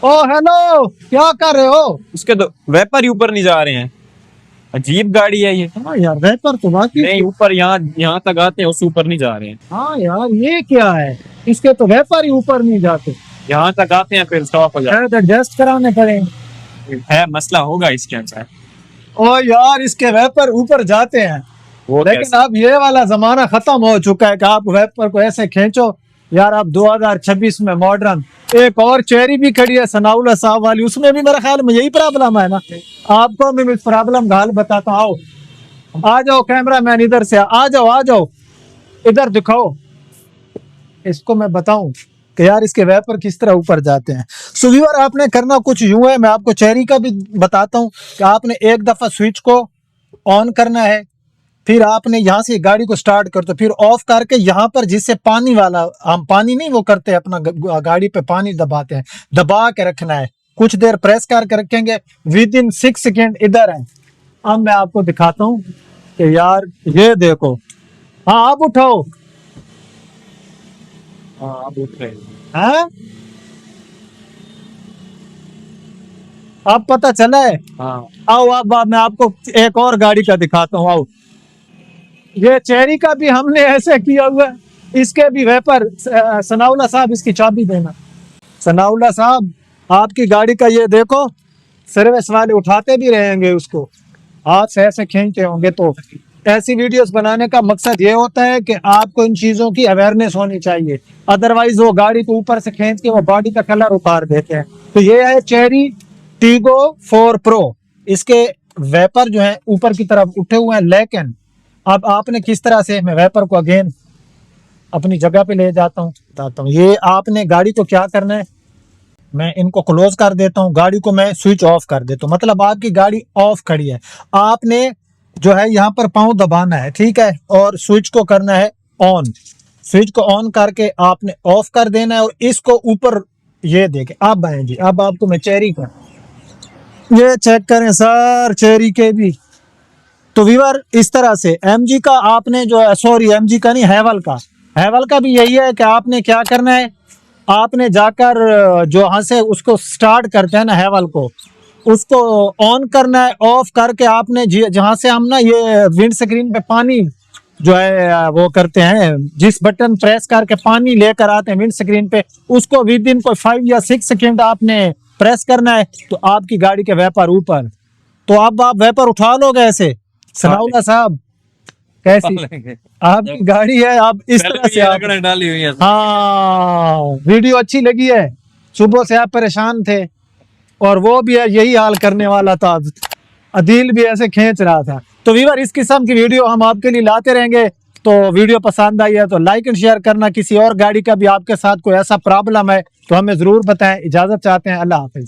ओ hello, क्या कर रहे हो? उसके तो वेपर ही ऊपर नहीं जा रहे हैं। अजीब गाड़ी है ये। हाँ यार, वेपर तो बाकी नहीं ऊपर, यहाँ यहाँ तक आते हैं, उससे ऊपर नहीं जा रहे हैं। हाँ यार, ये क्या है? इसके तो वेपर ही ऊपर नहीं जाते। यहाँ तक आते हैं फिर स्टॉप हो जाते शायद एडजस्ट कराने पड़े। हैं। है मसला होगा इसके अंदर। ओ यार, इसके वेपर ऊपर जाते हैं। वो लेकिन कैसे? अब ये वाला जमाना खत्म हो चुका है कि आप वेपर को ऐसे खींचो। यार अब 2026 में मॉडर्न एक और चेरी भी खड़ी है सनाउल्लाह साहब वाली, उसमें भी मेरे ख्याल में यही प्रॉब्लम है ना। आपको मैं इस प्रॉब्लम का हल बताता हूँ। आ जाओ कैमरा मैन, इधर से आ जाओ, आ जाओ, इधर दिखाओ। इसको मैं बताऊं कि यार इसके वेपर किस तरह ऊपर जाते हैं। सो व्यूअर, आपने करना कुछ यूं है, मैं आपको चेरी का भी बताता हूं कि आपने एक दफा स्विच को ऑन करना है, फिर आपने यहाँ से गाड़ी को स्टार्ट कर दो, फिर ऑफ करके यहाँ पर जिससे पानी वाला, हम पानी नहीं वो करते अपना गाड़ी पे पानी दबाते हैं, दबा के रखना है। कुछ देर प्रेस करके रखेंगे, विद इन 6 सेकेंड इधर है। अब मैं आपको दिखाता हूँ कि यार ये देखो। हाँ आप उठाओ। हाँ आप उठ रहे हैं। हाँ अब पता चला है। हाँ आओ अब मैं आपको एक और गाड़ी का दिखाता हूँ। आओ, ये चेरी का भी हमने ऐसे किया हुआ है, इसके भी वेपर। सनाउल्लाह साहब इसकी चाबी देना। सनाउल्लाह साहब, आपकी गाड़ी का ये देखो, सर्विस वाले उठाते भी रहेंगे उसको, हाथ से ऐसे खींचते होंगे। तो ऐसी वीडियोस बनाने का मकसद ये होता है कि आपको इन चीजों की अवेयरनेस होनी चाहिए। अदरवाइज वो गाड़ी को ऊपर से खींच के वो बॉडी का कलर उतार देते हैं। तो ये है चेरी टीगो 4 प्रो। इसके वेपर जो है ऊपर की तरफ उठे हुए हैं, लेकिन अब आपने किस तरह से, मैं वेपर को अगेन अपनी जगह पे ले जाता हूँ, बताता हूँ। ये आपने गाड़ी को क्या करना है, मैं इनको क्लोज कर देता हूँ, गाड़ी को मैं स्विच ऑफ कर देता हूँ। मतलब आपकी गाड़ी ऑफ खड़ी है, आपने जो है यहाँ पर पाँव दबाना है, ठीक है, और स्विच को करना है ऑन। स्विच को ऑन करके आपने ऑफ कर देना है और इसको ऊपर ये देखे। अब आए जी, अब आपको मैं चेरी का ये चेक करें सर, चेरी के भी। तो व्यूअर इस तरह से एमजी का आपने जो है, सॉरी एमजी का नहीं, हैवल का भी यही है कि आपने क्या करना है, आपने जाकर जो यहाँ से उसको स्टार्ट करते हैं ना हैवल को, उसको ऑन करना है। ऑफ करके आपने जहाँ से हम ना ये विंड स्क्रीन पे पानी जो है वो करते हैं, जिस बटन प्रेस करके पानी लेकर आते हैं विंड स्क्रीन पे, उसको विद इन कोई 5 या 6 सेकेंड आपने प्रेस करना है, तो आपकी गाड़ी के वेपर ऊपर। तो अब आप वेपर उठा लोगे ऐसे। सनाउल्लाह साहब कैसी आपकी गाड़ी है, आप इस तरह से आप डाली हुई है। हाँ, वीडियो अच्छी लगी है। सुबह से आप परेशान थे और वो भी है यही हाल करने वाला था, अदील भी ऐसे खींच रहा था। तो व्यूअर इस किस्म की वीडियो हम आपके लिए लाते रहेंगे। तो वीडियो पसंद आई है तो लाइक एंड शेयर करना। किसी और गाड़ी का भी आपके साथ कोई ऐसा प्रॉब्लम है तो हमें जरूर बताएं। इजाजत चाहते हैं, अल्लाह हाफिज।